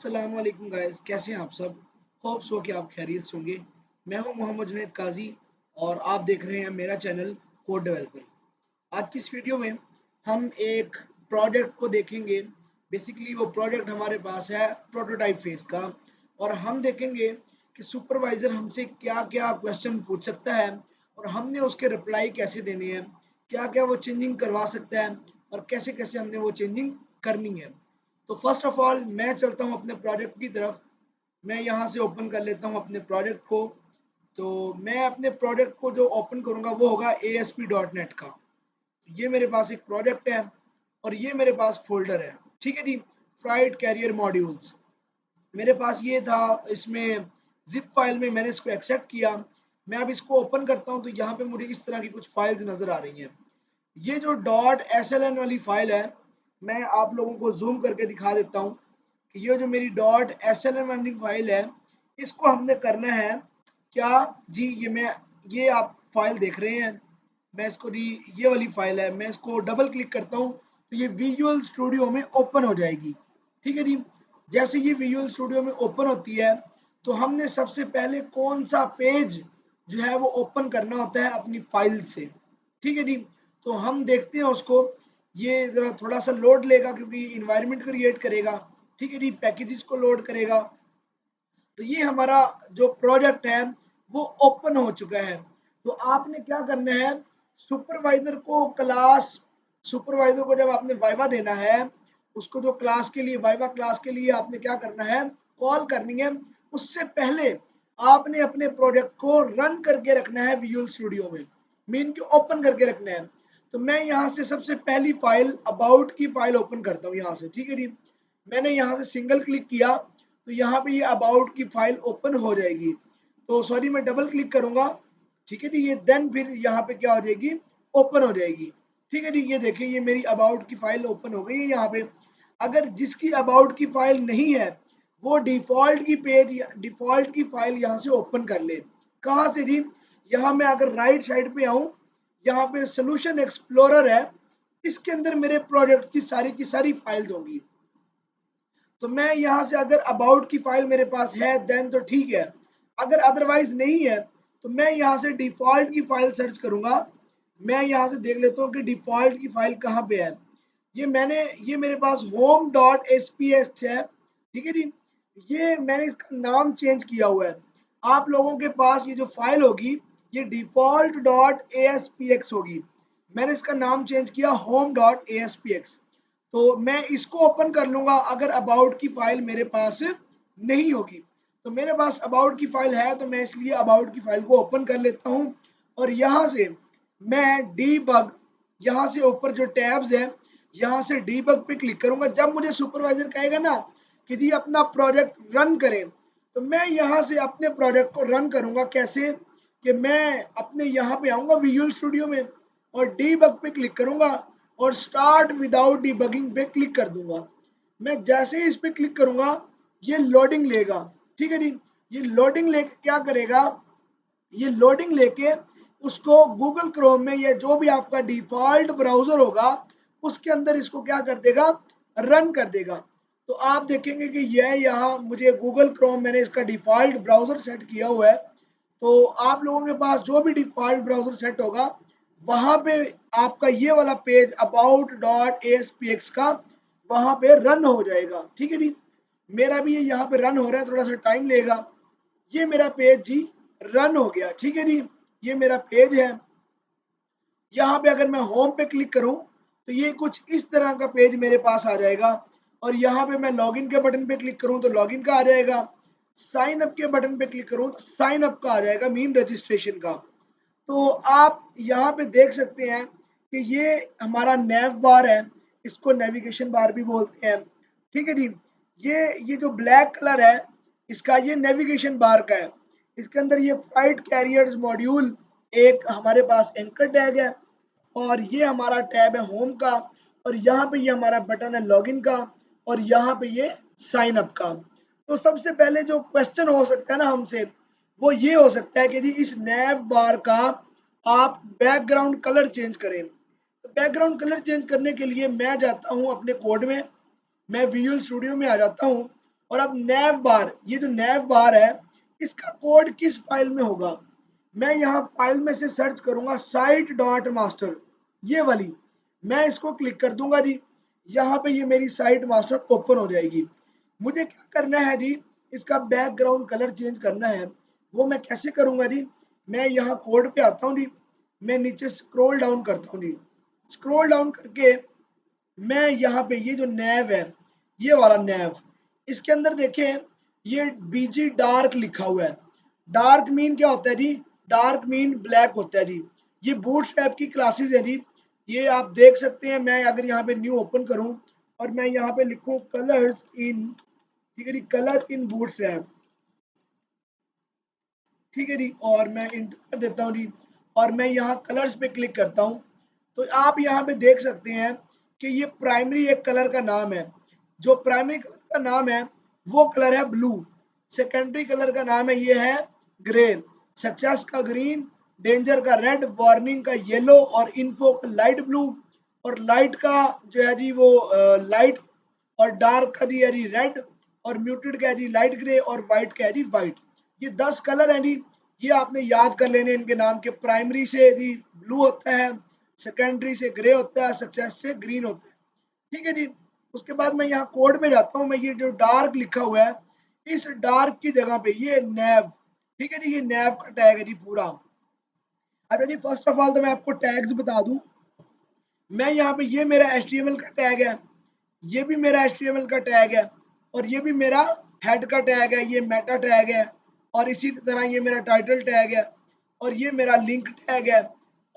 अस्सलाम वालेकुम गाइस, कैसे हैं आप सब। होप्स हो कि आप खैरियत से होंगे। मैं हूं मोहम्मद जुनैद काजी और आप देख रहे हैं मेरा चैनल कोड डेवलपर। आज की इस वीडियो में हम एक प्रोजेक्ट को देखेंगे। बेसिकली वो प्रोजेक्ट हमारे पास है प्रोटोटाइप फेज का, और हम देखेंगे कि सुपरवाइजर हमसे क्या क्या क्वेश्चन पूछ सकता है और हमने उसके रिप्लाई कैसे देने हैं, क्या क्या वो चेंजिंग करवा सकता है और कैसे कैसे हमने वो चेंजिंग करनी है। तो फर्स्ट ऑफ ऑल मैं चलता हूँ अपने प्रोजेक्ट की तरफ। मैं यहाँ से ओपन कर लेता हूँ अपने प्रोजेक्ट को। तो मैं अपने प्रोजेक्ट को जो ओपन करूँगा वो होगा ASP.NET का। ये मेरे पास एक प्रोजेक्ट है और ये मेरे पास फोल्डर है, ठीक है जी। फ्राइड कैरियर मॉड्यूल्स मेरे पास ये था। इसमें जिप फाइल में मैंने इसको एक्सेप्ट किया। मैं अब इसको ओपन करता हूँ तो यहाँ पे मुझे इस तरह की कुछ फाइल्स नज़र आ रही हैं। ये जो .sln वाली फाइल है, मैं आप लोगों को जूम करके दिखा देता हूँ कि ये जो मेरी .sln वाली फाइल है, इसको हमने करना है क्या जी। ये आप फाइल देख रहे हैं, मैं इसको जी, ये वाली फाइल है, मैं इसको डबल क्लिक करता हूँ तो ये विजुअल स्टूडियो में ओपन हो जाएगी, ठीक है जी। जैसे ये विजुअल स्टूडियो में ओपन होती है तो हमने सबसे पहले कौन सा पेज जो है वो ओपन करना होता है अपनी फाइल से, ठीक है जी। तो हम देखते हैं उसको। ये ज़रा थोड़ा सा लोड लेगा क्योंकि इन्वायरमेंट क्रिएट करेगा, ठीक है जी, पैकेजेस को लोड करेगा। तो ये हमारा जो प्रोजेक्ट है वो ओपन हो चुका है। तो आपने क्या करना है, सुपरवाइजर को क्लास सुपरवाइजर को जब आपने वाइवा देना है, उसको जो क्लास के लिए वाइवा क्लास के लिए आपने क्या करना है, कॉल करनी है। उससे पहले आपने अपने प्रोजेक्ट को रन करके रखना है विजुअल स्टूडियो में, मीन के ओपन करके रखना है। तो मैं यहाँ से सबसे पहली फाइल अबाउट की फाइल ओपन करता हूँ यहाँ से, ठीक है जी। मैंने यहाँ से सिंगल क्लिक किया तो यहाँ पे ये अबाउट की फाइल ओपन हो जाएगी। तो सॉरी, मैं डबल क्लिक करूंगा, ठीक है जी। ये देन फिर यहाँ पे क्या हो जाएगी, ओपन हो जाएगी, ठीक है जी। ये देखिए, ये मेरी अबाउट की फाइल ओपन हो गई है यहाँ पे। अगर जिसकी अबाउट की फाइल नहीं है वो डिफॉल्ट की फाइल यहाँ से ओपन कर ले। कहाँ से जी, यहाँ मैं अगर राइट साइड पे आऊँ, यहाँ पे सोल्यूशन एक्सप्लोरर है, इसके अंदर मेरे प्रोजेक्ट की सारी फाइल्स होंगी। तो मैं यहाँ से अगर अबाउट की फाइल मेरे पास है देन तो ठीक है, अगर अदरवाइज नहीं है तो मैं यहाँ से डिफॉल्ट की फाइल सर्च करूंगा। मैं यहाँ से देख लेता हूँ कि डिफॉल्ट की फाइल कहाँ पे है। ये मेरे पास home.spx है, ठीक है जी। ये मैंने इसका नाम चेंज किया हुआ है। आप लोगों के पास ये जो फाइल होगी ये default.aspx होगी। मैंने इसका नाम चेंज किया home.aspx। तो मैं इसको ओपन कर लूंगा अगर अबाउट की फाइल मेरे पास नहीं होगी। तो मेरे पास अबाउट की फाइल है तो मैं इसलिए अबाउट की फाइल को ओपन कर लेता हूँ। और यहाँ से मैं डीबग, यहाँ से ऊपर जो टैब्स है यहाँ से डीबग पे क्लिक करूंगा। जब मुझे सुपरवाइजर कहेगा ना कि जी अपना प्रोजेक्ट रन करें, तो मैं यहाँ से अपने प्रोजेक्ट को रन करूंगा। कैसे कि मैं अपने यहाँ पे आऊंगा विजुअल स्टूडियो में और डीबग पे क्लिक करूंगा और स्टार्ट विदाउट डिबगिंग पे क्लिक कर दूंगा। मैं जैसे ही इस पे क्लिक करूंगा ये लोडिंग लेगा, ठीक है जी। ये लोडिंग लेके क्या करेगा, ये लोडिंग लेके उसको गूगल क्रोम में या जो भी आपका डिफॉल्ट ब्राउजर होगा उसके अंदर इसको क्या कर देगा, रन कर देगा। तो आप देखेंगे कि यह यहाँ मुझे गूगल क्रोम, मैंने इसका डिफॉल्ट ब्राउजर सेट किया हुआ है। तो आप लोगों के पास जो भी डिफॉल्ट ब्राउजर सेट होगा वहां पे आपका ये वाला पेज about.aspx का वहां पे रन हो जाएगा, ठीक है जी। मेरा भी ये यहाँ पे रन हो रहा है, थोड़ा सा टाइम लेगा। ये मेरा पेज जी रन हो गया, ठीक है जी। ये मेरा पेज है। यहाँ पे अगर मैं होम पे क्लिक करूँ तो ये कुछ इस तरह का पेज मेरे पास आ जाएगा। और यहाँ पे मैं लॉगिन के बटन पे क्लिक करूँ तो लॉगिन का आ जाएगा। साइन अप के बटन पे क्लिक करूँ तो साइन अप का आ जाएगा, मीन रजिस्ट्रेशन का। तो आप यहाँ पे देख सकते हैं कि ये हमारा नेव बार है, इसको नेविगेशन बार भी बोलते हैं, ठीक है जी। ये जो ब्लैक कलर है इसका, ये नेविगेशन बार का है। इसके अंदर ये फ्लाइट कैरियर्स मॉड्यूल एक हमारे पास एंकर टैग है और ये हमारा टैब है होम का। और यहाँ पे ये हमारा बटन है लॉगिन का और यहाँ पे ये साइन अप का। तो सबसे पहले जो क्वेश्चन हो सकता है ना हमसे, वो ये हो सकता है कि जी इस नैव बार का आप बैकग्राउंड कलर चेंज करें। तो बैकग्राउंड कलर चेंज करने के लिए मैं जाता हूँ अपने कोड में, मैं विजुअल स्टूडियो में आ जाता हूँ और अब नैव बार, ये जो नैव बार है इसका कोड किस फाइल में होगा? मैं यहाँ फाइल में से सर्च करूंगा साइट डॉट मास्टर, ये वाली, मैं इसको क्लिक कर दूंगा जी। यहाँ पे ये मेरी साइट मास्टर ओपन हो जाएगी। मुझे क्या करना है जी, इसका बैकग्राउंड कलर चेंज करना है। वो मैं कैसे करूंगा जी? मैं यहाँ कोड पे आता हूँ जी, मैं नीचे स्क्रॉल डाउन करता हूँ जी। स्क्रॉल डाउन करके मैं यहाँ पे ये जो नैव है, ये वाला नैव, इसके अंदर देखें ये बीजी डार्क लिखा हुआ है। डार्क मीन क्या होता है जी? डार्क मीन ब्लैक होता है जी। ये बूटस्ट्रैप की क्लासेस है जी। ये आप देख सकते हैं। मैं अगर यहाँ पे न्यू ओपन करूँ और मैं यहाँ पे लिखूँ कलर्स इन, ठीक है जी, कलर इन बूटस्ट्रैप, ठीक है जी, और मैं इंटर कर देता हूँ जी, और मैं यहाँ कलर्स पे क्लिक करता हूँ। तो आप यहाँ पे देख सकते हैं कि ये प्राइमरी एक कलर का नाम है। जो प्राइमरी कलर का नाम है वो कलर है ब्लू। सेकेंडरी कलर का नाम है, ये है ग्रे। सक्सेस का ग्रीन, डेंजर का रेड, वार्निंग का येलो और इन्फो का लाइट ब्लू, और लाइट का जो है जी वो लाइट, और डार्क का जी है जी रेड, और म्यूटेड का है जी लाइट ग्रे, और वाइट का है जी वाइट। ये 10 कलर हैं जी। ये आपने याद कर लेने इनके नाम के। प्राइमरी से जी ब्लू होता है, सेकेंडरी से ग्रे होता है, सक्सेस से ग्रीन होता है, ठीक है जी। उसके बाद मैं यहाँ कोड में जाता हूँ। मैं ये जो डार्क लिखा हुआ है, इस डार्क की जगह पे ये नैव, ठीक है जी, ये नैव का टैग है जी पूरा। अच्छा जी, फर्स्ट ऑफ ऑल तो मैं आपको टैग्स बता दूं। मैं यहाँ पे, ये मेरा HTML का टैग है, ये भी मेरा HTML का टैग है, और ये भी मेरा हेड का टैग है, ये मेटा टैग है, और इसी तरह ये मेरा टाइटल टैग है, और ये मेरा लिंक टैग है,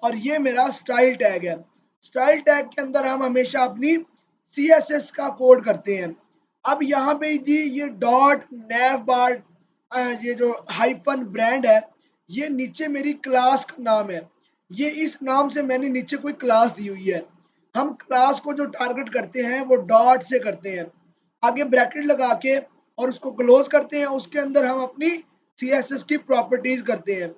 और ये मेरा स्टाइल टैग है। स्टाइल टैग के अंदर हम हमेशा अपनी CSS का कोड करते हैं। अब यहाँ पे जी ये डॉट नैव बार, ये जो हाइफन ब्रांड है, ये नीचे मेरी क्लास का नाम है। ये इस नाम से मैंने नीचे कोई क्लास दी हुई है। हम क्लास को जो टारगेट करते हैं वो डॉट से करते हैं, आगे ब्रैकेट लगा के, और उसको क्लोज करते हैं। उसके अंदर हम अपनी CSS की प्रॉपर्टीज करते हैं।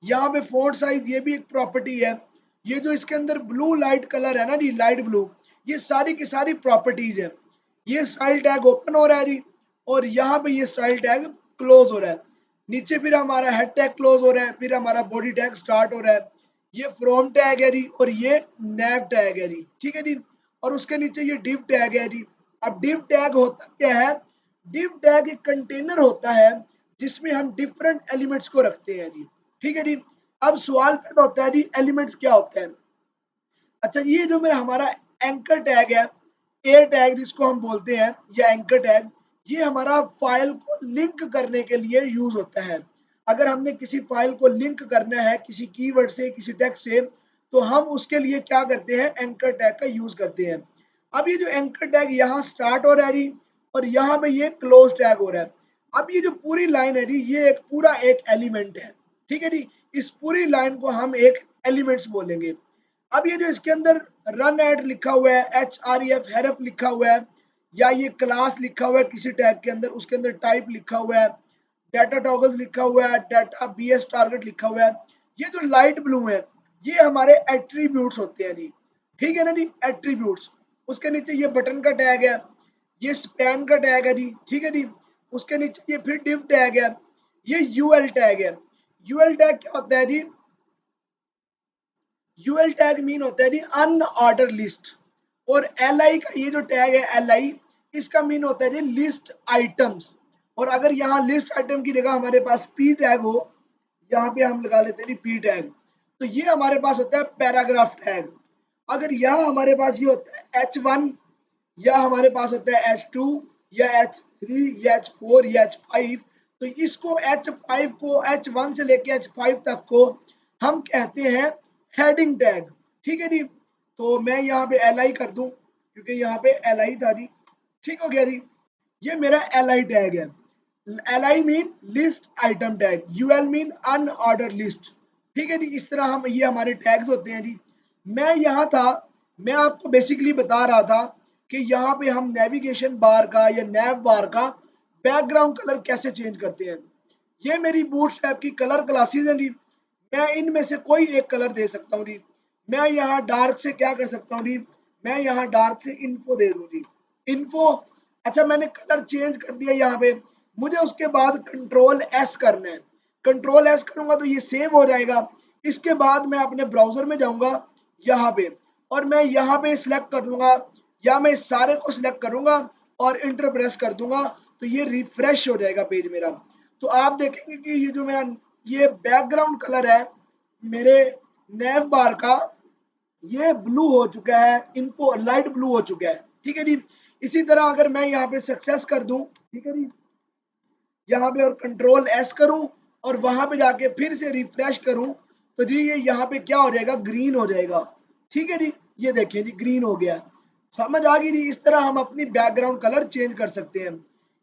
यहाँ पे फोंट साइज, ये भी एक प्रॉपर्टी है। ये जो इसके अंदर ब्लू लाइट कलर है ना जी, लाइट ब्लू, ये सारी की सारी प्रॉपर्टीज है। ये स्टाइल टैग ओपन हो रहा है जी, और यहाँ पे ये स्टाइल टैग क्लोज हो रहा है। नीचे फिर हमारा हेड टैग क्लोज हो रहा है, फिर हमारा बॉडी टैग स्टार्ट हो रहा है। ये फ्रॉम टैग है जी, और ये नैव टैग है जी, ठीक है जी। और उसके नीचे ये डिव टैग है जी। अब डिव टैग होता क्या है? डिव टैग एक कंटेनर होता है जिसमें हम डिफरेंट एलिमेंट्स को रखते हैं जी, ठीक है जी। अब सवाल पैदा होता है जी, एलिमेंट्स क्या होते हैं? अच्छा, ये जो मेरा हमारा एंकर टैग है, एयर टैग जिसको हम बोलते हैं, या एंकर टैग, ये हमारा फाइल को लिंक करने के लिए यूज होता है। अगर हमने किसी फाइल को लिंक करना है किसी कीवर्ड से, किसी टेक्स्ट से, तो हम उसके लिए क्या करते हैं? एंकर टैग का यूज करते हैं। अब ये जो एंकर टैग यहाँ स्टार्ट हो रहा है जी, और यहाँ पे ये क्लोज टैग हो रहा है। अब ये जो पूरी लाइन है जी, ये एक पूरा एक एलिमेंट है, ठीक है जी। इस पूरी लाइन को हम एक एलिमेंट्स बोलेंगे। अब ये जो इसके अंदर रन एड लिखा हुआ है, href लिखा हुआ है, या ये क्लास लिखा हुआ है किसी टैग के अंदर, उसके अंदर टाइप लिखा हुआ है, डाटा टॉगल्स लिखा हुआ है, डाटा BS टारगेट लिखा हुआ है, ये जो लाइट ब्लू है, ये हमारे एट्रीब्यूट्स होते हैं जी, ठीक है ना जी, एट्रीब्यूट्स। उसके नीचे ये बटन का टैग है, ये स्पैन का टैग है जी, ठीक है जी। उसके नीचे ये फिर डिव टैग है, ये यूएल टैग है। यूएल टैग क्या होता है जी? यूएल टैग मीन होता है जी अनऑर्डर लिस्ट। और LI का ये जो टैग है, LI, इसका मीन होता है जी लिस्ट आइटम्स। और अगर यहाँ लिस्ट आइटम की जगह हमारे पास P टैग हो, यहाँ पे हम लगा लेते हैं जी P टैग, तो ये हमारे पास होता है पैराग्राफ टैग। अगर यहाँ हमारे पास ये होता है H1, या हमारे पास होता है H2, या H3, या H4, या H5, तो इसको H5 को, H1 से लेके H5 तक को हम कहते हैं हेडिंग टैग, ठीक है जी। तो मैं यहाँ पे LI कर दूं, क्योंकि यहाँ पे LI था जी, ठीक हो गया जी। ये मेरा LI टैग है। LI mean list item tag, UL mean unordered list, ठीक है जी। इस तरह हम, ये हमारे टैग्स होते हैं जी। मैं यहाँ था, मैं आपको बेसिकली बता रहा था कि यहाँ पे हम नेविगेशन बार का या नैव बार का बैकग्राउंड कलर कैसे चेंज करते हैं। ये मेरी बूटस्ट्रैप की कलर क्लासेस हैं जी। मैं इनमें से कोई एक कलर दे सकता हूँ जी। मैं यहाँ डार्क से क्या कर सकता हूँ जी? मैं यहाँ डार्क से इन्फो दे दूँ जी। इन्फो, अच्छा मैंने कलर चेंज कर दिया यहाँ पे, मुझे उसके बाद कंट्रोल एस करना है। कंट्रोल एस करूंगा तो ये सेव हो जाएगा। इसके बाद मैं अपने ब्राउजर में जाऊंगा यहाँ पे, और मैं यहाँ पे सिलेक्ट कर दूंगा, या मैं इस सारे को सिलेक्ट करूंगा और इंटर प्रेस कर दूंगा, तो ये रिफ्रेश हो जाएगा पेज मेरा। तो आप देखेंगे कि ये जो मेरा ये बैकग्राउंड कलर है मेरे नेव बार का, ये ब्लू हो चुका है, इन्फो लाइट ब्लू हो चुका है। ठीक है जी। इसी तरह अगर मैं यहाँ पे सक्सेस कर दूं, ठीक है जी, यहाँ पे और कंट्रोल एस करूं और वहां पे जाके फिर से रिफ्रेश करूं, तो जी ये यहाँ पे क्या हो जाएगा, ग्रीन हो जाएगा। ठीक है जी, ये देखिए जी ग्रीन हो गया। समझ आ गई जी। इस तरह हम अपनी बैकग्राउंड कलर चेंज कर सकते हैं।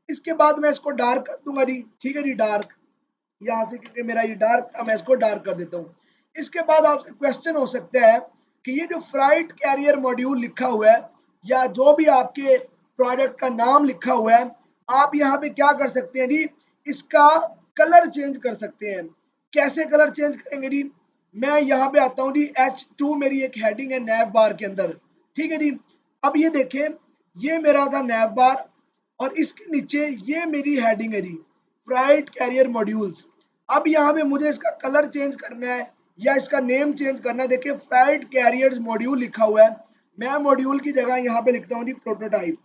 इसके बाद मैं इसको डार्क कर दूंगा जी। ठीक है जी, डार्क यहाँ से, क्योंकि मेरा ये डार्क था मैं इसको डार्क कर देता हूँ। इसके बाद आपसे क्वेश्चन हो सकता है कि ये जो फ्राइट कैरियर मॉड्यूल लिखा हुआ है, या जो भी आपके प्रोडक्ट का नाम लिखा हुआ है, आप यहाँ पे क्या कर सकते हैं जी, इसका कलर चेंज कर सकते हैं। कैसे कलर चेंज करेंगे जी, मैं यहाँ पे आता हूँ जी, H2 मेरी एक हेडिंग है नैव बार के अंदर। ठीक है जी। अब ये देखें, ये मेरा था नैव बार और इसके नीचे ये मेरी हेडिंग है जी, फ्राइट कैरियर मॉड्यूल्स। अब यहाँ पे मुझे इसका कलर चेंज करना है या इसका नेम चेंज करना है। देखिए फ्राइट कैरियर्स मॉड्यूल लिखा हुआ है, मैं मॉड्यूल की जगह यहाँ पे लिखता हूँ जी प्रोटोटाइप,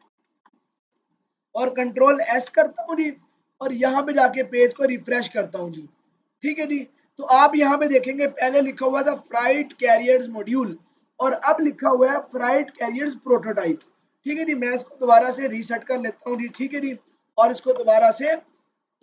और कंट्रोल एस करता हूँ जी, और यहाँ पे जाके पेज को रिफ्रेश करता हूँ जी। ठीक है जी। तो आप यहाँ पे देखेंगे पहले लिखा हुआ था फ्राइट कैरियर्स मॉड्यूल, और अब लिखा हुआ है फ्राइट कैरियर्स प्रोटोटाइप। ठीक है जी, मैं इसको दोबारा से रीसेट कर लेता हूँ जी। ठीक है जी, और इसको दोबारा से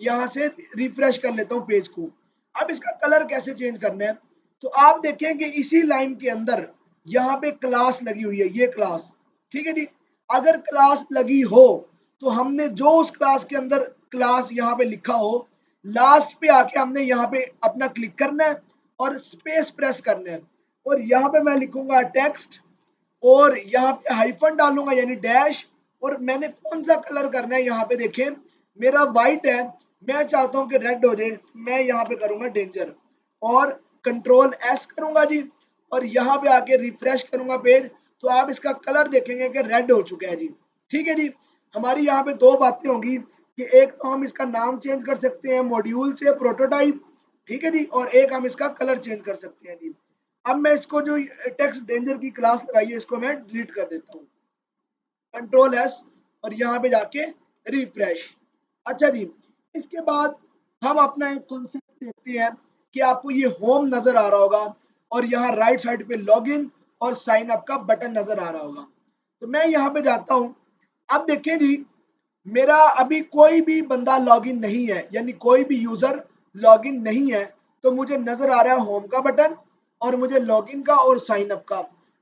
यहाँ से रिफ्रेश कर लेता हूँ पेज को। अब इसका कलर कैसे चेंज करना है, तो आप देखें कि इसी लाइन के अंदर यहाँ पे क्लास लगी हुई है, ये क्लास। ठीक है जी। अगर क्लास लगी हो तो हमने जो उस क्लास के अंदर क्लास यहाँ पे लिखा हो, लास्ट पे आके हमने यहाँ पे अपना क्लिक करना है और स्पेस प्रेस करना है, और यहाँ पे मैं लिखूंगा टेक्स्ट, और यहाँ पे हाइफन डालूंगा यानी डैश, और मैंने कौन सा कलर करना है यहाँ पे देखें, मेरा व्हाइट है, मैं चाहता हूँ कि रेड हो जाए, तो मैं यहाँ पे करूंगा डेंजर, और कंट्रोल एस करूंगा जी, और यहाँ पे आके रिफ्रेश करूंगा पेज, तो आप इसका कलर देखेंगे कि रेड हो चुका है जी। ठीक है जी। हमारी यहाँ पे दो बातें होंगी कि एक तो हम इसका नाम चेंज कर सकते हैं मॉड्यूल से प्रोटोटाइप, ठीक है जी, और एक हम इसका कलर चेंज कर सकते हैं जी। अब मैं इसको जो टेक्स्ट डेंजर की क्लास लगाई है इसको मैं डिलीट कर देता हूँ, कंट्रोल एस, और यहाँ पे जाके रिफ्रेश। अच्छा जी, इसके बाद हम अपना एक कॉन्सेप्ट देखते हैं कि आपको ये होम नजर आ रहा होगा, और यहाँ राइट साइड पे लॉगिन और साइन अप का बटन नजर आ रहा होगा। तो मैं यहाँ पे जाता हूँ। अब देखें जी, मेरा अभी कोई भी बंदा लॉगिन नहीं है, यानी कोई भी यूजर लॉगिन नहीं है, तो मुझे नजर आ रहा है होम का बटन, और मुझे लॉगिन का और साइन अप का।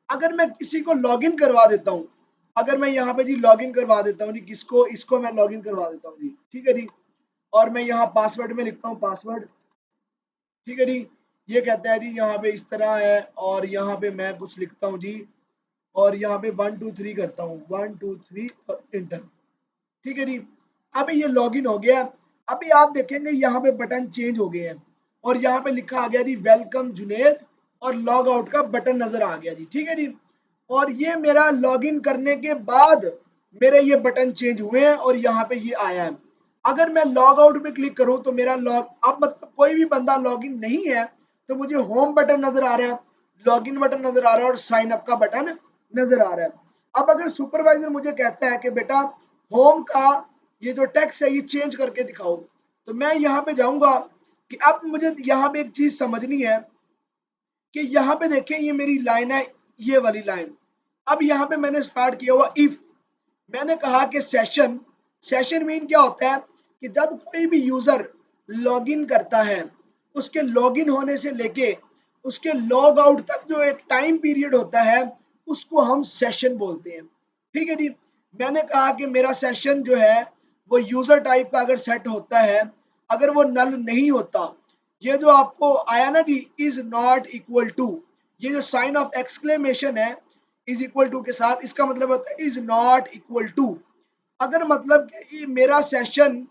अगर मैं किसी को लॉगिन करवा देता हूँ, अगर मैं यहाँ पे जी लॉगिन करवा देता हूँ जी, किसको, इसको मैं लॉगिन करवा देता हूँ जी। ठीक है जी, और मैं यहाँ पासवर्ड में लिखता हूँ पासवर्ड। ठीक है जी, ये कहता है जी यहाँ पे इस तरह है, और यहाँ पे मैं कुछ लिखता हूँ जी, और यहाँ पे 1 2 3 करता हूँ, 1 2 3 और इंटर। ठीक है जी। अभी ये लॉगिन हो गया। अभी आप देखेंगे यहाँ पे बटन चेंज हो गए हैं, और यहाँ पे लिखा आ गया जी वेलकम जुनेद, और लॉग आउट का बटन नजर आ गया जी। ठीक है जी। और ये मेरा लॉगिन करने के बाद मेरे ये बटन चेंज हुए हैं, और यहाँ पे ये आया है। अगर मैं लॉग आउट पे क्लिक करूं तो मेरा लॉग, अब मतलब कोई भी बंदा लॉगिन नहीं है, तो मुझे होम बटन नजर आ रहा है, लॉगिन बटन नजर आ रहा है, और साइन अप का बटन नजर आ रहा है। अब अगर सुपरवाइजर मुझे कहता है कि बेटा होम का ये जो टेक्स्ट है ये चेंज करके दिखाओ, तो मैं यहाँ पे जाऊंगा कि अब मुझे यहाँ पे एक चीज समझनी है कि यहाँ पे देखें ये मेरी लाइन है, ये वाली लाइन। अब यहाँ पे मैंने स्टार्ट किया हुआ इफ, मैंने कहा कि सेशन, सेशन मीन क्या होता है कि जब कोई भी यूजर लॉगिन करता है, उसके लॉगिन होने से लेके उसके लॉग आउट तक जो एक टाइम पीरियड होता है, उसको हम सेशन बोलते हैं। ठीक है जी। मैंने कहा कि मेरा सेशन जो है वो यूजर टाइप का अगर सेट होता है, अगर वो नल नहीं होता, ये जो आपको आया ना जी इज नॉट इक्वल टू, ये जो साइन ऑफ एक्सक्लेमेशन है इज इक्वल टू के साथ, इसका मतलब होता है इज नॉट इक्वल टू। अगर मतलब कि मेरा session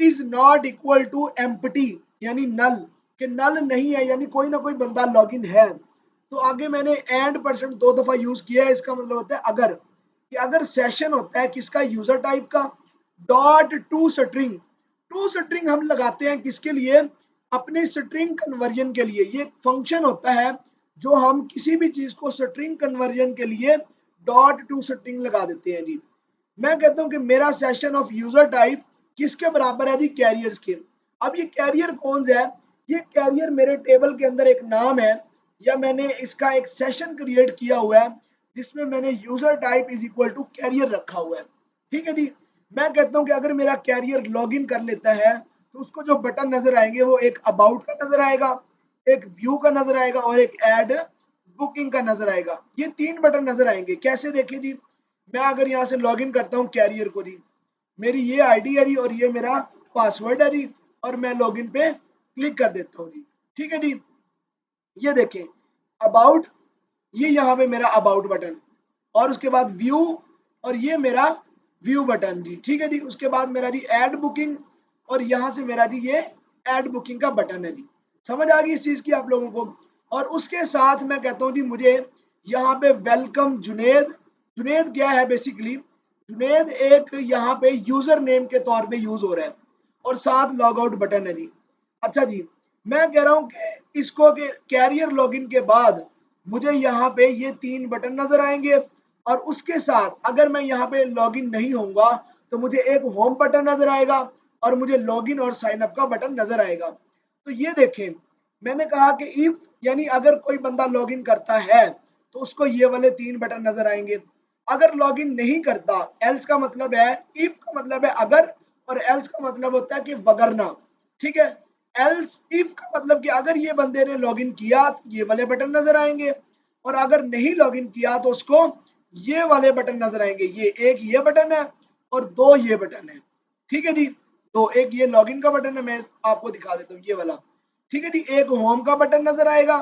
is not equal to empty, यानी नल, कि नल नहीं है, यानी कोई ना कोई बंदा लॉगिन है, तो आगे मैंने एंड परसेंट 2 दफा यूज किया है, इसका मतलब होता है अगर। कि अगर सेशन होता है किसका, यूजर टाइप का, डॉट टू स्ट्रिंग हम लगाते हैं किसके लिए, अपने स्ट्रिंग कन्वर्जन के लिए। ये फंक्शन होता है जो हम किसी भी चीज को स्ट्रिंग कन्वर्जन के लिए डॉट टू स्ट्रिंग लगा देते हैं जी। मैं कहता हूं कि मेरा सेशन ऑफ यूजर टाइप किसके बराबर है जी, कैरियर्स के। अब ये कैरियर कौन सा है, ये कैरियर मेरे टेबल के अंदर एक नाम है, या मैंने इसका एक सेशन क्रिएट किया हुआ है जिसमें मैंने user type is equal to carrier रखा हुआ है। ठीक है जी। मैं कहता हूं कि अगर मेरा कैरियर लॉग इन कर लेता है तो उसको जो बटन नजर आएंगे वो एक अबाउट का नजर आएगा, एक व्यू का नजर आएगा और एक ऐड बुकिंग का नजर आएगा। ये तीन बटन नजर आएंगे। कैसे देखें जी, मैं अगर यहाँ से लॉग इन करता हूँ कैरियर को जी, मेरी ये आईडी है जी और ये मेरा पासवर्ड है जी, और मैं लॉगिन पे क्लिक कर देता हूँ जी। ठीक है जी। ये देखें अबाउट, ये यहाँ पे मेरा अबाउट बटन, और उसके बाद व्यू, और ये मेरा व्यू बटन जी। ठीक है जी। उसके बाद मेरा जी ऐड बुकिंग, और यहाँ से मेरा जी ये ऐड बुकिंग का बटन है जी। समझ आ गई इस चीज की आप लोगों को। और उसके साथ मैं कहता हूँ जी मुझे यहाँ पे वेलकम जुनेद, जुनेद क्या है बेसिकली, जुनेद एक यहाँ पे यूजर नेम के तौर पे यूज हो रहा है, और साथ लॉग आउट बटन है जी। अच्छा जी, मैं कह रहा हूँ कि इसको के कैरियर लॉगिन के बाद मुझे यहाँ पे ये तीन बटन नजर आएंगे, और उसके साथ अगर मैं यहाँ पे लॉगिन नहीं होऊंगा तो मुझे एक होम बटन नजर आएगा, और मुझे लॉगिन और साइन अप का बटन नजर आएगा। तो ये देखें, मैंने कहा कि इफ यानी अगर कोई बंदा लॉगिन करता है तो उसको ये वाले तीन बटन नजर आएंगे। अगर लॉगिन नहीं करता, एल्स का मतलब है, इफ का मतलब है अगर, और एल्स का मतलब होता है कि वगरना। ठीक है। एल्स इफ का मतलब कि अगर ये बंदे ने लॉगिन किया तो ये वाले बटन नजर आएंगे, और अगर नहीं लॉगिन किया तो उसको ये वाले बटन नजर आएंगे। ये एक ये बटन है और दो ये बटन है। ठीक है जी। तो एक ये लॉगिन का बटन है, मैं आपको दिखा देता हूँ ये वाला। ठीक है जी। एक होम का बटन नजर आएगा,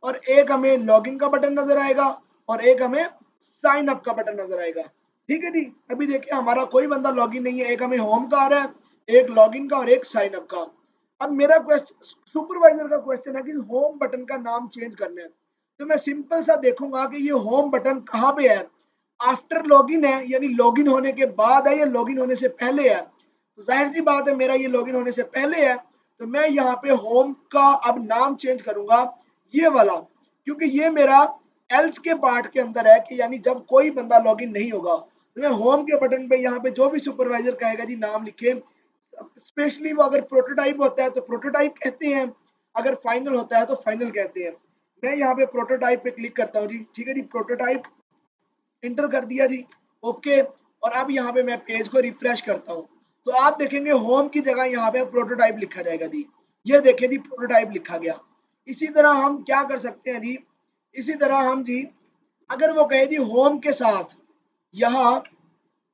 और एक हमें लॉगिन का बटन नजर आएगा, और एक हमें साइन अप का बटन नजर आएगा। ठीक है जी। अभी देखिए हमारा कोई बंदा लॉगिन नहीं है, एक हमें होम का आ रहा है, एक लॉगिन का और एक साइन अप का। अब मेरा क्वेश्चन, सुपरवाइजर का क्वेश्चन है कि होम बटन का नाम चेंज करना है। तो मैं सिंपल सा देखूंगा कि ये होम बटन कहाँ पे है, आफ्टर लॉगिन है यानी लॉगिन होने के बाद है या लॉगिन होने से पहले है। तो जाहिर सी बात है मेरा ये लॉगिन होने से पहले है, तो मैं यहाँ पे होम का अब नाम चेंज करूंगा ये वाला, क्योंकि ये मेरा एल्स के पार्ट के अंदर है कि यानी जब कोई बंदा लॉगिन नहीं होगा तो मैं होम के बटन पे यहाँ पे जो भी सुपरवाइजर कहेगा जी नाम लिखे। स्पेशली वो अगर प्रोटोटाइप होता है तो प्रोटोटाइप कहते हैं, अगर फाइनल होता है तो फाइनल कहते हैं। मैं यहाँ पे प्रोटोटाइप पे क्लिक करता हूँ जी। ठीक है जी। प्रोटोटाइप इंटर कर दिया जी। ओके। और अब यहाँ पे मैं पेज को रिफ्रेश करता हूँ तो आप देखेंगे होम की जगह यहाँ पे प्रोटोटाइप लिखा जाएगा जी। ये देखिए जी प्रोटोटाइप लिखा गया। इसी तरह हम क्या कर सकते हैं जी, इसी तरह हम जी अगर वो कहे जी होम के साथ, यहाँ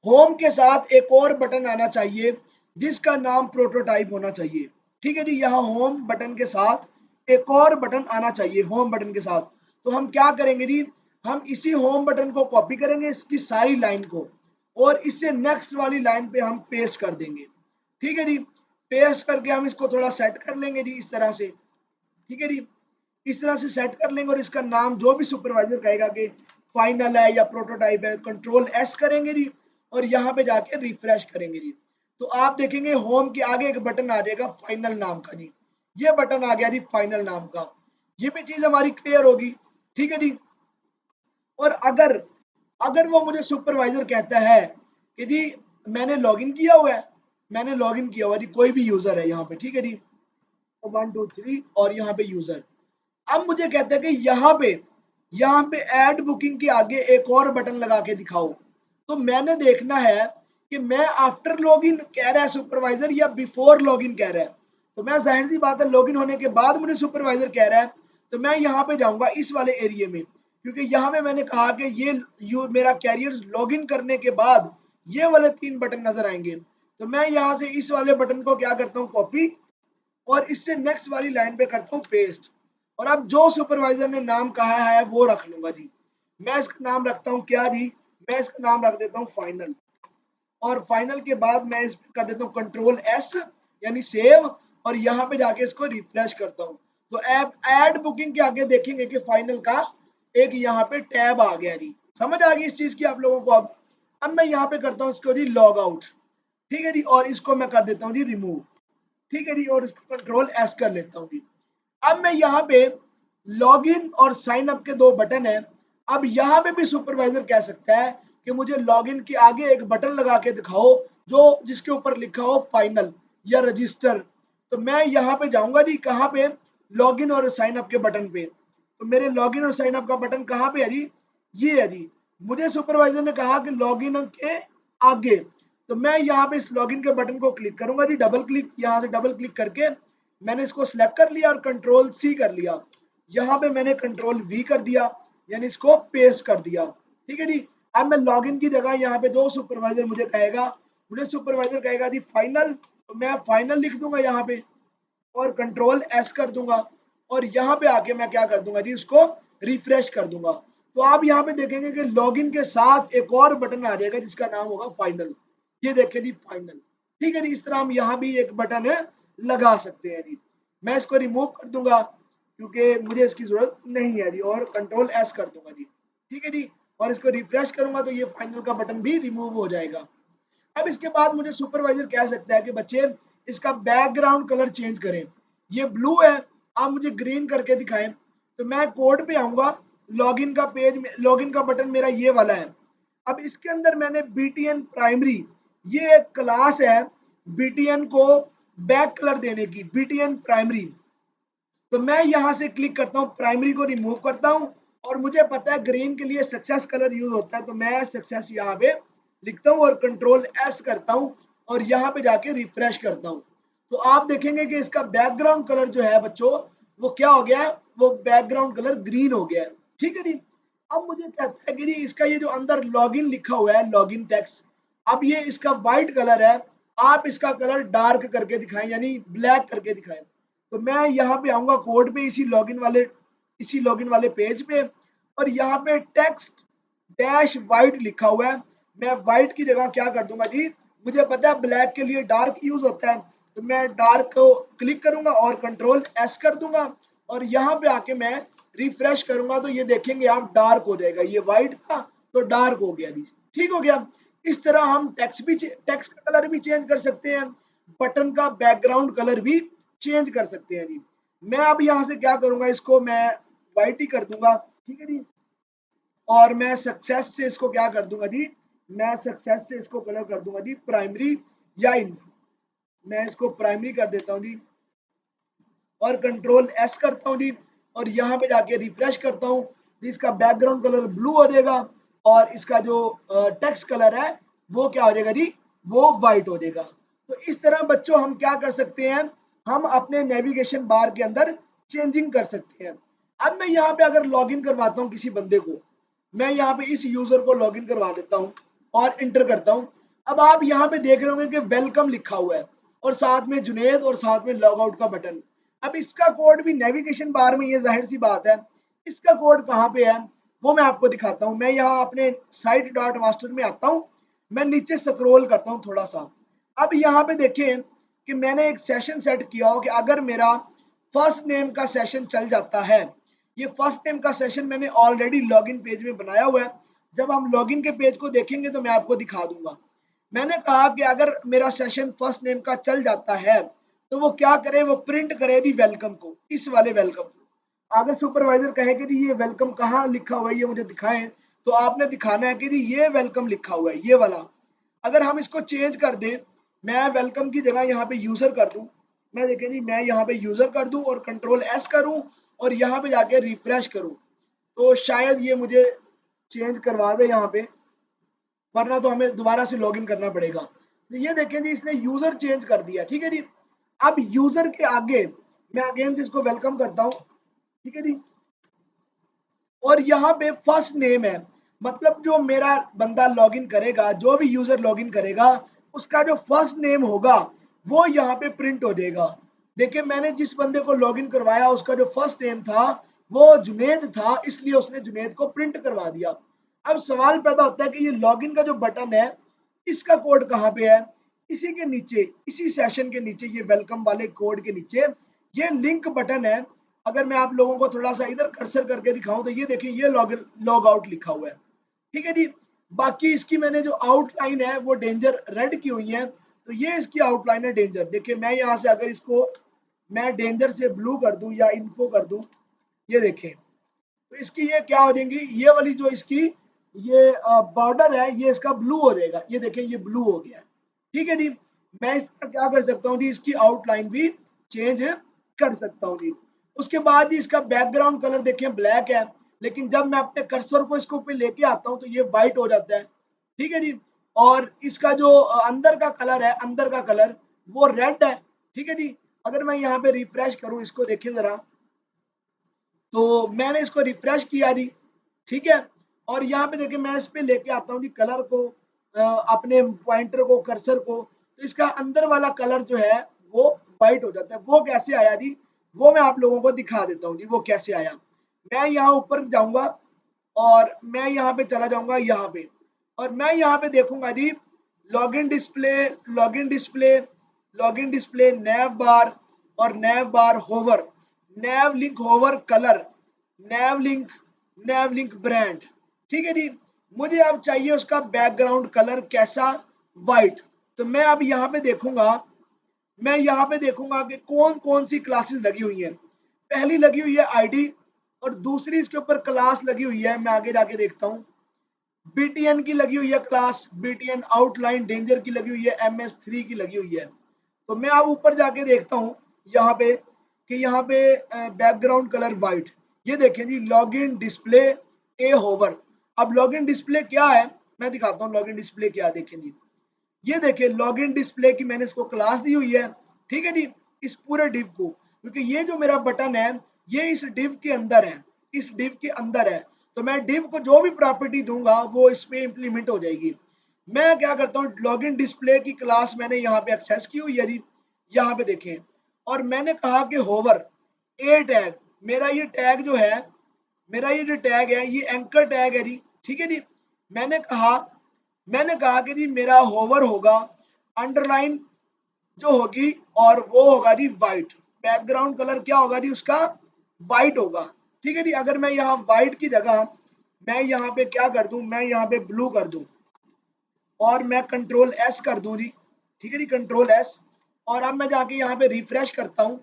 होम के साथ एक और बटन आना चाहिए जिसका नाम प्रोटोटाइप होना चाहिए। ठीक है जी। यहाँ होम बटन के साथ एक और बटन आना चाहिए होम बटन के साथ। तो हम क्या करेंगे जी, हम इसी होम बटन को कॉपी करेंगे इसकी सारी लाइन को, और इससे नेक्स्ट वाली लाइन पे हम पेस्ट कर देंगे। ठीक है जी। पेस्ट करके हम इसको थोड़ा सेट कर लेंगे जी इस तरह से। ठीक है जी। इस तरह से सेट कर लेंगे, और इसका नाम जो भी सुपरवाइजर कहेगा कि फाइनल है या प्रोटोटाइप है, कंट्रोल एस करेंगे जी, और यहाँ पे जाके रिफ्रेश करेंगे जी। तो आप देखेंगे होम के आगे एक बटन आ जाएगा फाइनल नाम का जी। ये बटन आ गया जी फाइनल नाम का। ये भी चीज हमारी क्लियर होगी। ठीक है जी। और अगर अगर वो मुझे सुपरवाइजर कहता है कि जी मैंने लॉगिन किया हुआ है, मैंने लॉगिन किया हुआ जी, कोई भी यूजर है यहाँ पे। ठीक है जी। 1 2 3 और यहाँ पे यूजर। अब मुझे कहते हैं कि यहाँ पे ऐड बुकिंग के आगे एक और बटन लगा के दिखाओ। तो मैंने देखना है कि मैं आफ्टर लॉगिन कह रहा है सुपरवाइजर या बिफोर लॉगिन कह रहा है। तो मैं जाहिर सी बात है लॉगिन होने के बाद मुझे सुपरवाइजर कह रहा है तो मैं यहाँ पे जाऊंगा इस वाले एरिया में, क्योंकि यहाँ में मैंने कहा कि ये मेरा कैरियर लॉगिन करने के बाद ये वाले तीन बटन नजर आएंगे। तो मैं यहाँ से इस वाले बटन को क्या करता हूँ, कॉपी, और इससे नेक्स्ट वाली लाइन पे करता हूँ पेस्ट। और अब जो सुपरवाइजर ने नाम कहा है वो रख लूंगा जी। मैं इसका नाम रखता हूँ क्या जी, मैं इसका नाम रख देता हूँ फाइनल, और फाइनल के बाद मैं इस कर देता हूँ कंट्रोल एस यानी सेव, और यहाँ पे जाके इसको रिफ्रेश करता हूँ। तो ऐप ऐड बुकिंग के आगे देखेंगे कि फाइनल का एक यहाँ पे टैब आ गया जी। समझ आ गई इस चीज की आप लोगों को अब। अब मैं यहाँ पे करता हूँ इसको जी लॉग आउट, ठीक है जी, और इसको मैं कर देता हूँ जी रिमूव, ठीक है जी, और इसको कंट्रोल एस कर लेता हूँ जी। अब मैं यहाँ पे लॉगिन और साइन अप के दो बटन है। अब यहाँ पे भी सुपरवाइजर कह सकता है कि मुझे लॉगिन के आगे एक बटन लगा के दिखाओ जो जिसके ऊपर लिखा हो फाइनल या रजिस्टर। तो मैं यहाँ पे जाऊंगा जी, कहाँ पे, लॉगिन और साइन अप के बटन पे। तो मेरे लॉगिन और साइन अप का बटन कहाँ पे है जी, ये है जी। मुझे सुपरवाइजर ने कहा कि लॉगिन के आगे, तो मैं यहाँ पे इस लॉगिन के बटन को क्लिक करूंगा जी, डबल क्लिक, यहाँ से डबल क्लिक करके मैंने इसको सिलेक्ट कर लिया और कंट्रोल सी कर लिया। यहाँ पे मैंने कंट्रोल वी कर दिया, यानी इसको पेस्ट कर दिया, ठीक है जी। अब मैं लॉगिन की जगह यहाँ पे जो सुपरवाइजर मुझे सुपरवाइजर कहेगा जी फाइनल, तो मैं फाइनल लिख दूंगा यहाँ पे और कंट्रोल एस कर दूंगा, और यहाँ पे आके मैं क्या कर दूंगा जी, उसको रिफ्रेश कर दूंगा। तो आप यहाँ पे देखेंगे कि लॉगिन के साथ एक और बटन आ जाएगा जिसका नाम होगा फाइनल। ये देखें जी फाइनल, ठीक है जी। इस तरह हम यहाँ भी एक बटन है लगा सकते हैं जी। मैं इसको रिमूव कर दूंगा क्योंकि मुझे इसकी जरूरत नहीं है जी, और कंट्रोल एस कर दूंगा जी, ठीक है जी। और इसको रिफ्रेश करूंगा तो ये फाइनल का बटन भी रिमूव हो जाएगा। अब इसके बाद मुझे सुपरवाइजर कह सकता है कि बच्चे इसका बैकग्राउंड कलर चेंज करें, ये ब्लू है, आप मुझे ग्रीन करके दिखाएं। तो मैं कोड पे आऊंगा, लॉगिन का पेज में लॉगिन का बटन मेरा ये वाला है। अब इसके अंदर मैंने बीटीएन प्राइमरी, ये एक क्लास है बीटीएन को बैक कलर देने की, बीटीएन प्राइमरी। तो मैं यहाँ से क्लिक करता हूँ, प्राइमरी को रिमूव करता हूँ, और मुझे पता है ग्रीन के लिए सक्सेस कलर यूज होता है, तो मैं सक्सेस यहाँ पे लिखता हूँ और कंट्रोल एस करता हूँ और यहाँ पे जाके रिफ्रेश करता हूँ। तो आप देखेंगे कि इसका बैकग्राउंड कलर जो है बच्चों, वो क्या हो गया है, वो बैकग्राउंड कलर ग्रीन हो गया है, ठीक है जी। अब मुझे कहता है कि जी इसका ये जो अंदर लॉगिन लिखा हुआ है, लॉगिन टेक्स्ट, अब ये इसका व्हाइट कलर है, आप इसका कलर डार्क करके दिखाएं, यानी ब्लैक करके दिखाएं। तो मैं यहाँ पे आऊंगा कोड पे, इसी लॉगिन वाले पेज पे, और यहाँ पे टेक्स्ट डैश वाइट लिखा हुआ है। मैं वाइट की जगह क्या कर दूंगा जी, मुझे पता है ब्लैक के लिए डार्क यूज होता है, तो मैं डार्क को क्लिक करूंगा और कंट्रोल एस कर दूंगा, और यहाँ पे आके मैं रिफ्रेश करूंगा तो ये देखेंगे आप डार्क हो जाएगा, ये वाइट था तो डार्क हो गया जी, ठीक हो गया। इस तरह हम टेक्स्ट का कलर भी चेंज कर सकते हैं, बटन का बैकग्राउंड कलर भी चेंज कर सकते हैं जी। मैं अब यहाँ से क्या करूंगा, इसको मैं वाइट ही कर दूंगा, ठीक है जी। और मैं सक्सेस से इसको क्या कर दूंगा जी, मैं सक्सेस से इसको कलर कर दूंगा जी प्राइमरी या इन्फो। मैं इसको प्राइमरी कर देता हूँ जी और कंट्रोल एस करता हूँ जी, और यहाँ पे जाके रिफ्रेश करता हूँ, इसका बैकग्राउंड कलर ब्लू हो जाएगा और इसका जो टेक्स्ट कलर है वो क्या हो जाएगा जी, वो व्हाइट हो जाएगा। तो इस तरह बच्चों हम क्या कर सकते हैं, हम अपने नेविगेशन बार के अंदर चेंजिंग कर सकते हैं। अब मैं यहाँ पे अगर लॉगिन करवाता हूँ किसी बंदे को, मैं यहाँ पे इस यूजर को लॉगिन करवा देता हूँ और इंटर करता हूँ। अब आप यहाँ पे देख रहे होंगे कि वेलकम लिखा हुआ है और साथ में जुनेद और साथ में लॉग आउट का बटन। अब इसका कोड भी नेविगेशन बार में, ये जाहिर सी बात है, इसका कोड कहाँ पे है वो मैं आपको दिखाता हूँ। मैं यहाँ अपने साइट डॉट मास्टर में आता हूँ, मैं नीचे स्क्रॉल करता हूँ थोड़ा सा। अब यहाँ पे देखें कि मैंने एक सेशन सेट किया हो कि अगर मेरा फर्स्ट नेम का सेशन चल जाता है, ये फर्स्ट नेम का सेशन मैंने ऑलरेडी लॉगिन पेज में बनाया हुआ है। जब हम लॉगिन के पेज को देखेंगे तो मैं आपको दिखा दूंगा। मैंने कहा कि अगर मेरा सेशन फर्स्ट नेम का चल जाता है तो वो क्या करे, वो प्रिंट करे भी वेलकम को, इस वाले वेलकम को। अगर सुपरवाइजर कहे कि जी ये वेलकम कहाँ लिखा हुआ है ये मुझे दिखाएं, तो आपने दिखाना है कि जी ये वेलकम लिखा हुआ है, ये वाला। अगर हम इसको चेंज कर दें, मैं वेलकम की जगह यहाँ पे यूजर कर दूं, मैं देखें जी मैं यहाँ पे यूजर कर दूं और कंट्रोल एस करूं और यहाँ पे जाके रिफ्रेश करूं, तो शायद ये मुझे चेंज करवा दे यहाँ पे, वरना तो हमें दोबारा से लॉगिन करना पड़ेगा। तो ये देखें जी इसने यूजर चेंज कर दिया, ठीक है जी। अब यूजर के आगे मैं अगेन से इसको वेलकम करता हूँ, ठीक है जी, और यहाँ पे फर्स्ट नेम है, मतलब जो मेरा बंदा लॉगिन करेगा, जो भी यूजर लॉगिन करेगा, उसका जो फर्स्ट नेम होगा वो यहाँ पे प्रिंट हो जाएगा। देखिए मैंने जिस बंदे को लॉगिन करवाया उसका जो फर्स्ट नेम था वो जुनेद था, इसलिए उसने जुनेद को प्रिंट करवा दिया। अब सवाल पैदा होता है कि ये लॉगिन का जो बटन है इसका कोड कहाँ पे है, इसी के नीचे, इसी सेशन के नीचे, ये वेलकम वाले कोड के नीचे ये लिंक बटन है। अगर मैं आप लोगों को थोड़ा सा इधर कर्सर करके दिखाऊं तो ये देखिए ये लॉग आउट लिखा हुआ है, ठीक है जी। बाकी इसकी मैंने जो आउटलाइन है वो डेंजर रेड की हुई है, तो ये इसकी आउटलाइन है डेंजर। देखिए मैं यहाँ से अगर इसको मैं डेंजर से ब्लू कर दूं या इन्फो कर दूं, ये देखें, तो इसकी ये क्या हो जाएंगी, ये वाली जो इसकी ये बॉर्डर है ये इसका ब्लू हो जाएगा। ये देखें ये ब्लू हो गया है। ठीक है जी। मैं इस तरह क्या कर सकता हूँ जी, इसकी आउटलाइन भी चेंज कर सकता हूँ जी। उसके बाद ही इसका बैकग्राउंड कलर देखें ब्लैक है, लेकिन जब मैं अपने कर्सर को इसको पे लेके आता हूँ तो ये व्हाइट हो जाता है। ठीक है जी। और इसका जो अंदर का कलर है, अंदर का कलर वो रेड है। ठीक है जी। अगर मैं यहाँ पे रिफ्रेश करूँ इसको, देखिए जरा, तो मैंने इसको रिफ्रेश किया जी। ठीक है। और यहाँ पे देखिए मैं इस पे लेके आता हूँ जी कलर को, अपने पॉइंटर को, कर्सर को, तो इसका अंदर वाला कलर जो है वो व्हाइट हो जाता है। वो कैसे आया जी, वो मैं आप लोगों को दिखा देता हूँ जी वो कैसे आया। मैं यहाँ ऊपर जाऊंगा और मैं यहाँ पे चला जाऊंगा यहाँ पे, और मैं यहाँ पे देखूंगा जी login display, login display, login display, nav bar और nav bar hover, nav link hover colour, nav link, nav link brand. ठीक है जी। मुझे अब चाहिए उसका बैकग्राउंड कलर कैसा, व्हाइट। तो मैं अब यहाँ पे देखूंगा, मैं यहाँ पे देखूंगा कि कौन कौन सी क्लासेस लगी हुई हैं। पहली लगी हुई है आईडी, और दूसरी इसके ऊपर क्लास लगी हुई है, मैं आगे जाके देखता हूँ। बीटीएन की लगी हुई है क्लास, बीटीएन आउटलाइन डेंजर की लगी हुई है, MS3 की लगी हुई है। तो मैं अब ऊपर जाके देखता हूँ यहाँ पे कि यहाँ पे बैकग्राउंड कलर व्हाइट। ये देखें जी लॉगिन डिस्प्ले ए होवर। अब लॉगिन डिस्प्ले क्या है मैं दिखाता हूँ, लॉगिन डिस्प्ले क्या है देखें जी। ये देखिए लॉगिन डिस्प्ले की मैंने इसको क्लास दी हुई है। ठीक है जी। इस पूरे डिव को, क्योंकि ये जो मेरा बटन है ये इस डिव के अंदर है, इस डिव के अंदर है, तो मैं डिव को जो भी प्रॉपर्टी दूंगा वो इसमें इंप्लीमेंट हो जाएगी। मैं क्या करता हूँ, लॉगिन डिस्प्ले की क्लास मैंने यहाँ पे एक्सेस की हुई है जी। यहाँ पे देखें, और मैंने कहा कि होवर ए टैग, मेरा ये टैग जो है, मेरा ये जो टैग है ये एंकर टैग है जी। ठीक है जी। मैंने कहा मैंने कहा कि जी मेरा होवर होगा, अंडरलाइन जो होगी, और वो होगा जी व्हाइट। बैकग्राउंड कलर क्या होगा जी उसका, व्हाइट होगा। ठीक है जी। अगर मैं यहाँ व्हाइट की जगह मैं यहाँ पे क्या कर दूं, मैं यहाँ पे ब्लू कर दूं, और मैं कंट्रोल S कर दूं जी। ठीक है जी, कंट्रोल S। और अब मैं जाके यहाँ पे रिफ्रेश करता हूँ,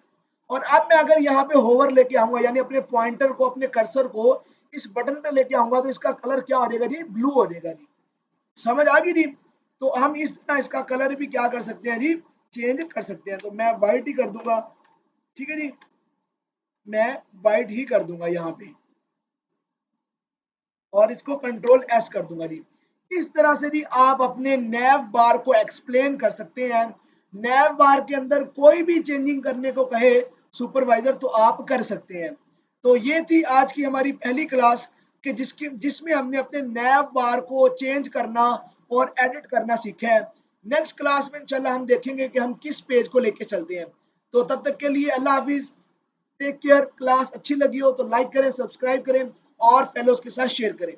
और अब मैं अगर यहाँ पे होवर लेके आऊंगा, यानी अपने पॉइंटर को, अपने कर्सर को इस बटन पे लेके आऊंगा, तो इसका कलर क्या हो जाएगा जी, ब्लू हो जाएगा जी। समझ आ गई जी। तो हम इस तरह इसका कलर भी क्या कर सकते हैं जी, चेंज कर सकते हैं। तो मैं व्हाइट ही कर दूंगा। ठीक है जी। मैं व्हाइट ही कर दूंगा यहाँ पे, और इसको कंट्रोल S कर दूंगा जी। इस तरह से भी आप अपने नैव बार को एक्सप्लेन कर सकते हैं। नैव बार के अंदर कोई भी चेंजिंग करने को कहे सुपरवाइजर तो आप कर सकते हैं। तो ये थी आज की हमारी पहली क्लास कि जिसमें हमने अपने नैव बार को चेंज करना और एडिट करना सीखा है। नेक्स्ट क्लास में इंशाल्लाह हम देखेंगे कि हम किस पेज को लेके चलते हैं। तो तब तक के लिए अल्लाह हाफिज, टेक केयर। क्लास अच्छी लगी हो तो लाइक करें, सब्सक्राइब करें और फेलोज के साथ शेयर करें।